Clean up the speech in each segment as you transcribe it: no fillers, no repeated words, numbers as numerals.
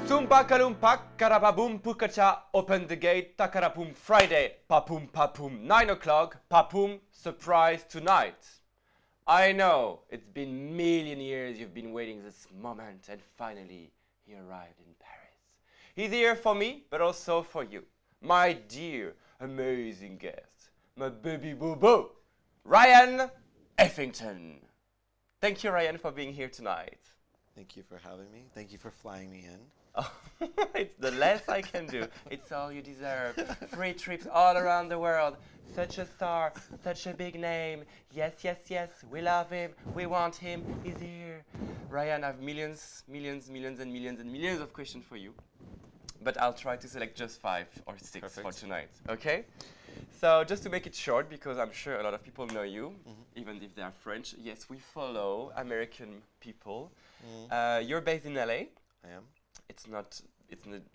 Tumpa kalumpak, karababoom pukacha, open the gate, takarapum Friday, papum papum, 9 o'clock, papum, surprise tonight. I know, it's been million years you've been waiting this moment, and finally, he arrived in Paris. He's here for me, but also for you. My dear, amazing guest, my baby boo-boo, Ryan Heffington. Thank you, Ryan, for being here tonight. Thank you for having me. Thank you for flying me in. Oh, it's the less I can do. It's all you deserve. Free trips all around the world. Such a star, such a big name. Yes, yes, yes, we love him. We want him. He's here. Ryan, I have millions of questions for you. But I'll try to select just 5 or 6 Perfect. for tonight, okay? So just to make it short, because I'm sure a lot of people know you, even if they are French. Yes, we follow American people. You're based in LA. I am. It's not,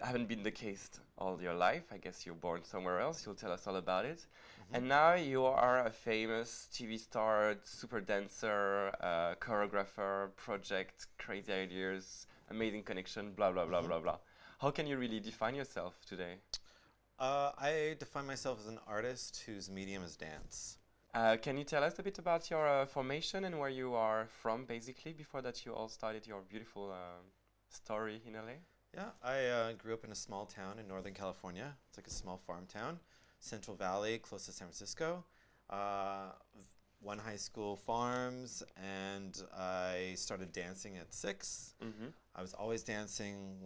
haven't been the case all your life. I guess you're born somewhere else. You'll tell us all about it. And now you are a famous TV star, super dancer, choreographer, project, crazy ideas, amazing connection, blah, blah, blah, blah, blah. How can you really define yourself today? I define myself as an artist whose medium is dance. Can you tell us a bit about your formation and where you are from, basically, before that you all started your beautiful story in LA? Yeah, I grew up in a small town in Northern California. It's like a small farm town, Central Valley, close to San Francisco. 1 high school, farms, and I started dancing at 6. I was always dancing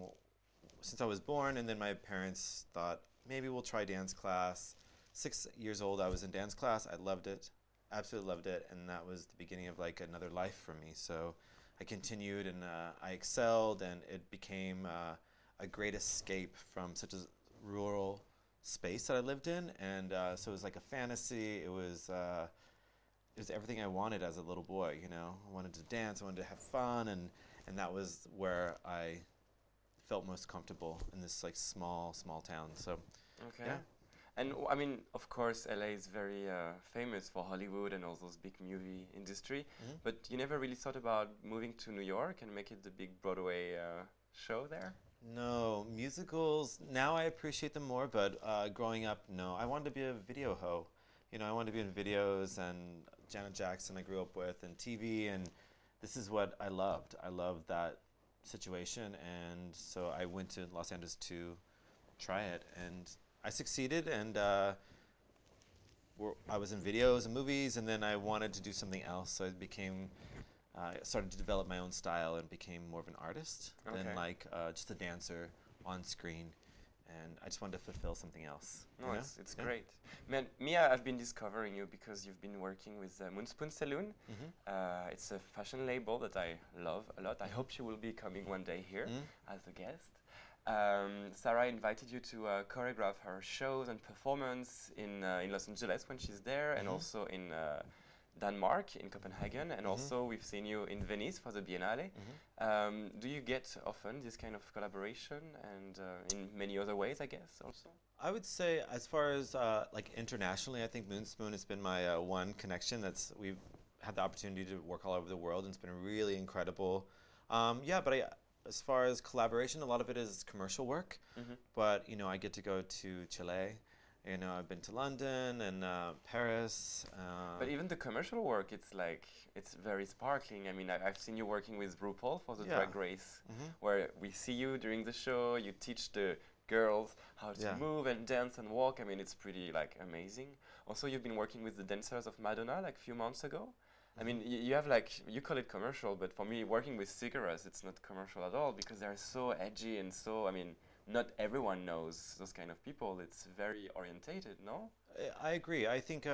since I was born, and then my parents thought, maybe we'll try dance class. 6 years old, I was in dance class. I loved it, absolutely loved it, and that was the beginning of like another life for me. So I continued, and I excelled, and it became a great escape from such a rural space that I lived in. And so it was like a fantasy. It was everything I wanted as a little boy. You know, I wanted to dance, I wanted to have fun, and that was where I felt most comfortable in this like small town. So okay. Yeah. And I mean, of course, LA is very famous for Hollywood and all those big movie industry. But you never really thought about moving to New York and make it the big Broadway show there? No, musicals, now I appreciate them more, but growing up, no. I wanted to be a video hoe. You know, I wanted to be in videos, and Janet Jackson I grew up with, and TV, and this is what I loved. I loved that situation, and so I went to Los Angeles to try it, and I succeeded, and I was in videos and movies, and then I wanted to do something else, so it became, started to develop my own style and became more of an artist than like just a dancer on screen, and I just wanted to fulfill something else. No, it's great. Man, Mia, I've been discovering you because you've been working with Moonspoon Saloon. It's a fashion label that I love a lot. I hope you will be coming one day here as a guest. Sarah invited you to choreograph her shows and performance in Los Angeles when she's there, and also in Denmark, in Copenhagen, and also we've seen you in Venice for the Biennale. Do you get often this kind of collaboration, and in many other ways, I guess, also? I would say, as far as like internationally, I think Moonspoon has been my one connection. We've had the opportunity to work all over the world, and it's been really incredible. Yeah, but as far as collaboration, a lot of it is commercial work, but you know, I get to go to Chile. You know, I've been to London and Paris. But even the commercial work, it's very sparkling. I mean, I've seen you working with RuPaul for the Drag Race, where we see you during the show. You teach the girls how to move and dance and walk. I mean, it's pretty like amazing. Also, you've been working with the dancers of Madonna like a few months ago. I mean, you have like, you call it commercial, but for me, working with cigarettes, it's not commercial at all, because they're so edgy and so, I mean, not everyone knows those kind of people. It's very orientated, no? I agree. I think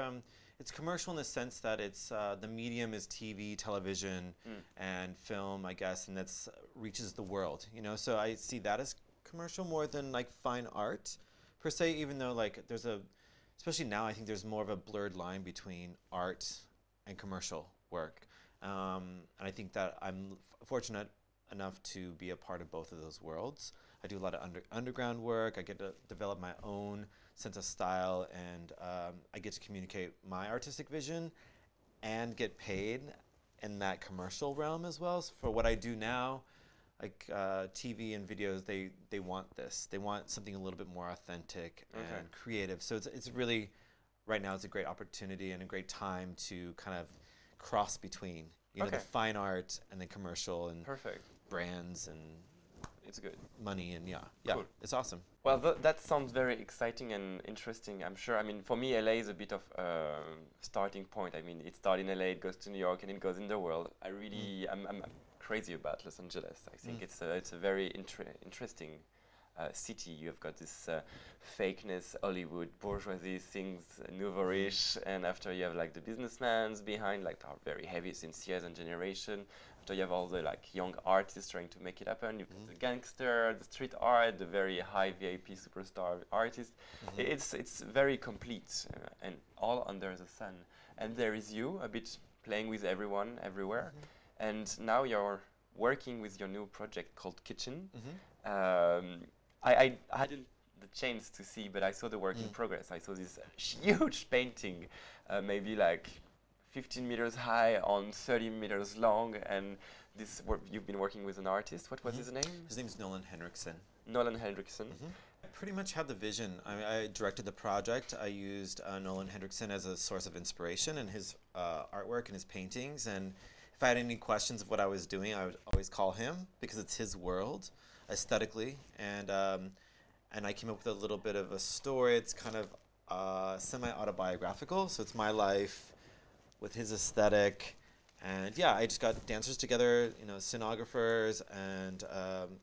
it's commercial in the sense that it's the medium is TV, television, and film, I guess, and that's reaches the world. You know, so I see that as commercial more than like fine art, per se. Even though like especially now, I think there's more of a blurred line between art and commercial work, and I think that I'm fortunate enough to be a part of both of those worlds. I do a lot of underground work. I get to develop my own sense of style, and I get to communicate my artistic vision and get paid in that commercial realm as well. So for what I do now, like TV and videos, they want this. They want something a little bit more authentic and creative. So it's really, right now it's a great opportunity and a great time to kind of cross between, you know, the fine art and the commercial and brands and it's good. Money and Cool. It's awesome. Well, that sounds very exciting and interesting. I'm sure. I mean, for me, LA is a bit of a starting point. I mean, it started in LA, it goes to New York, and it goes in the world. I'm crazy about Los Angeles. I think it's a very interesting city. You've got this fakeness, Hollywood, bourgeoisie things, nouveau-riche, and after you have like the businessmen behind, like are very heavy since years and generation. After you have all the like young artists trying to make it happen. You've got the gangster, the street art, the very high VIP superstar artist. It's very complete and all under the sun. And there is you, a bit playing with everyone, everywhere. And now you're working with your new project called Kitchen. I hadn't the chance to see, but I saw the work in progress. I saw this huge painting, maybe like 15 meters high on 30 meters long, and this you've been working with an artist. What was his name? His name is Nolan Henriksen. Nolan Henriksen. I pretty much had the vision. I directed the project. I used Nolan Henriksen as a source of inspiration in his artwork and his paintings. And if I had any questions of what I was doing, I would always call him because it's his world aesthetically. And I came up with a little bit of a story. It's kind of semi-autobiographical. So it's my life with his aesthetic. And yeah, I just got dancers together, you know, scenographers and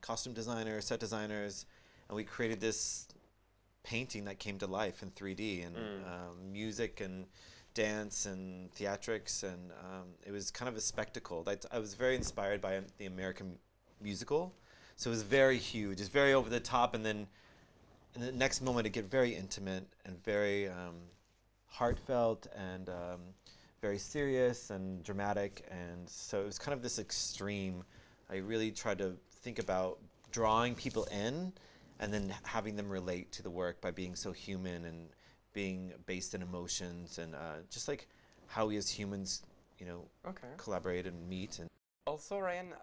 costume designers, set designers, and we created this painting that came to life in 3D and music and dance and theatrics, and it was kind of a spectacle. I was very inspired by the American musical, so it was very huge, it's very over the top, and then in the next moment it get very intimate and very heartfelt and very serious and dramatic, and so it was kind of this extreme. I really tried to think about drawing people in and then having them relate to the work by being so human and being based in emotions and just like how we as humans, you know, collaborate and meet. And also, Ryan,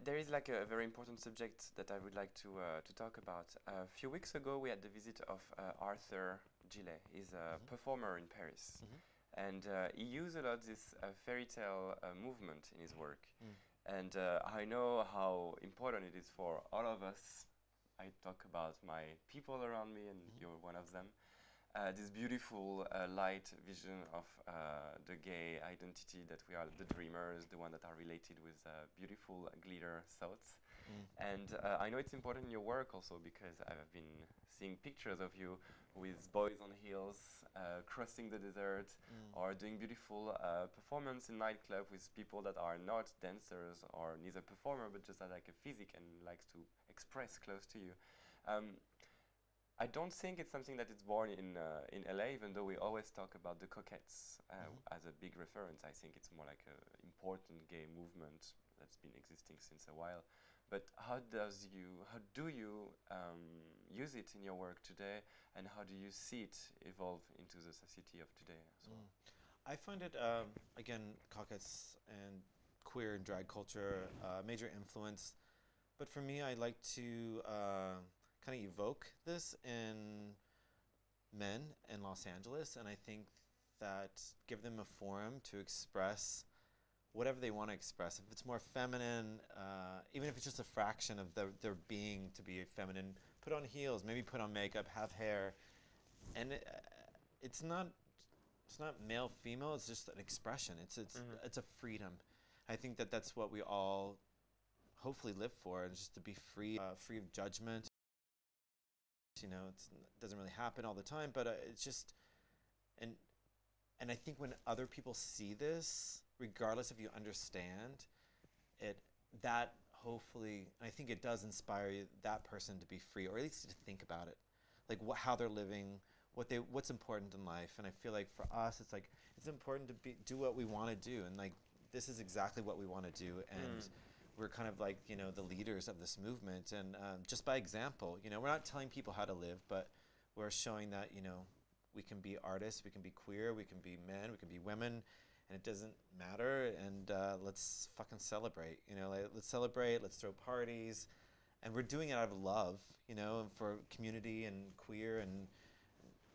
there is like a very important subject that I would like to talk about. A few weeks ago, we had the visit of Arthur Gillet. He's a performer in Paris. And he used a lot this fairy tale movement in his work. And I know how important it is for all of us. I talk about my people around me, and you're one of them. This beautiful light vision of the gay identity that we are the dreamers, the one that are related with beautiful glitter thoughts. And I know it's important in your work also because I've been seeing pictures of you with boys on heels, crossing the desert, or doing beautiful performance in nightclub with people that are not dancers or neither performer, but just like a physique and likes to express close to you. I don't think it's something that is born in LA, even though we always talk about the Coquettes as a big reference. I think it's more like an important gay movement that's been existing since a while. But how do you use it in your work today, and how do you see it evolve into the society of today as well? I find it, again, Coquettes and queer and drag culture, major influence. But for me, I like to kind of evoke this in men in Los Angeles, and I think that give them a forum to express whatever they want to express. If it's more feminine, even if it's just a fraction of their being to be feminine, put on heels, maybe put on makeup, have hair, and it's not male female. It's just an expression. It's a freedom. I think that that's what we all hopefully live for, and just to be free of judgment. You know, it doesn't really happen all the time, but it's just, and I think when other people see this, regardless if you understand it, that hopefully, I think it does inspire that person to be free, or at least to think about it, like how they're living, what's important in life. And I feel like for us, it's like it's important to do what we want to do, and like this is exactly what we want to do, and we're kind of like, you know, the leaders of this movement, and just by example, you know, we're not telling people how to live, but we're showing that, you know, we can be artists, we can be queer, we can be men, we can be women, and it doesn't matter, and let's fucking celebrate, you know, like, let's celebrate, let's throw parties, and we're doing it out of love, you know, for community and queer,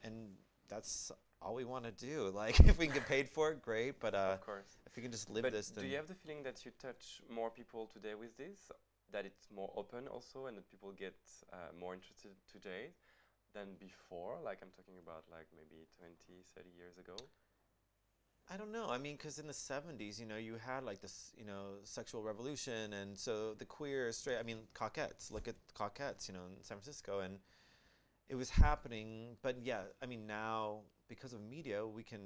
and that's all we want to do. Like, if we can get paid for it, great, but of course. if we can just live But this, do then you have the feeling that you touch more people today with this, that it's more open also, and that people get more interested today than before? Like, I'm talking about like maybe 20, 30 years ago. I don't know. I mean, because in the 70s, you know, you had like this, you know, sexual revolution, and so the queer, straight, I mean, Cockettes, look at Cockettes, you know, in San Francisco, and it was happening. But yeah, I mean, now, because of media, we can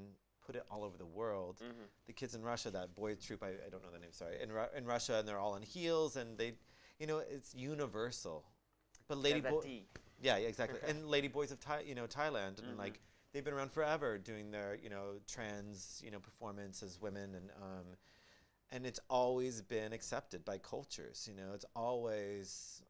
put it all over the world. Mm-hmm. The kids in Russia, that boy troupe, I don't know the name, sorry, in Russia, and they're all in heels, and they, you know, it's universal. But yeah, exactly. And Lady Boys of Thailand, and Mm-hmm. like, they've been around forever doing their, you know, trans, you know, performance as women, and it's always been accepted by cultures, you know. It's always,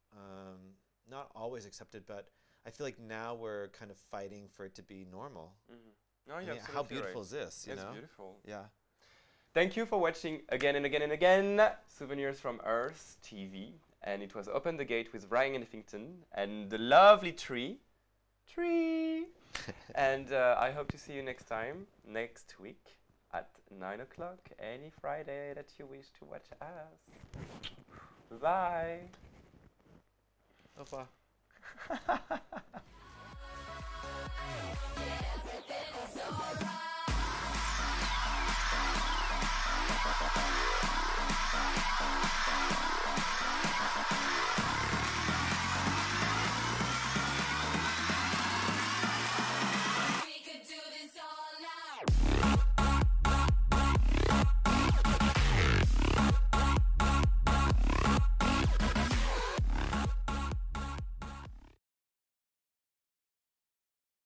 not always accepted, but I feel like now we're kind of fighting for it to be normal. Mm-hmm. No, I you're mean, how absolutely beautiful right. is this, you It's know? beautiful. Yeah. Thank you for watching again and again and again Souvenirs from Earth TV. And it was Open the Gate with Ryan and Heffington and the lovely Tree. And I hope to see you next time, next week at 9 o'clock, any Friday that you wish to watch us. Bye. Au revoir. Everything is alright.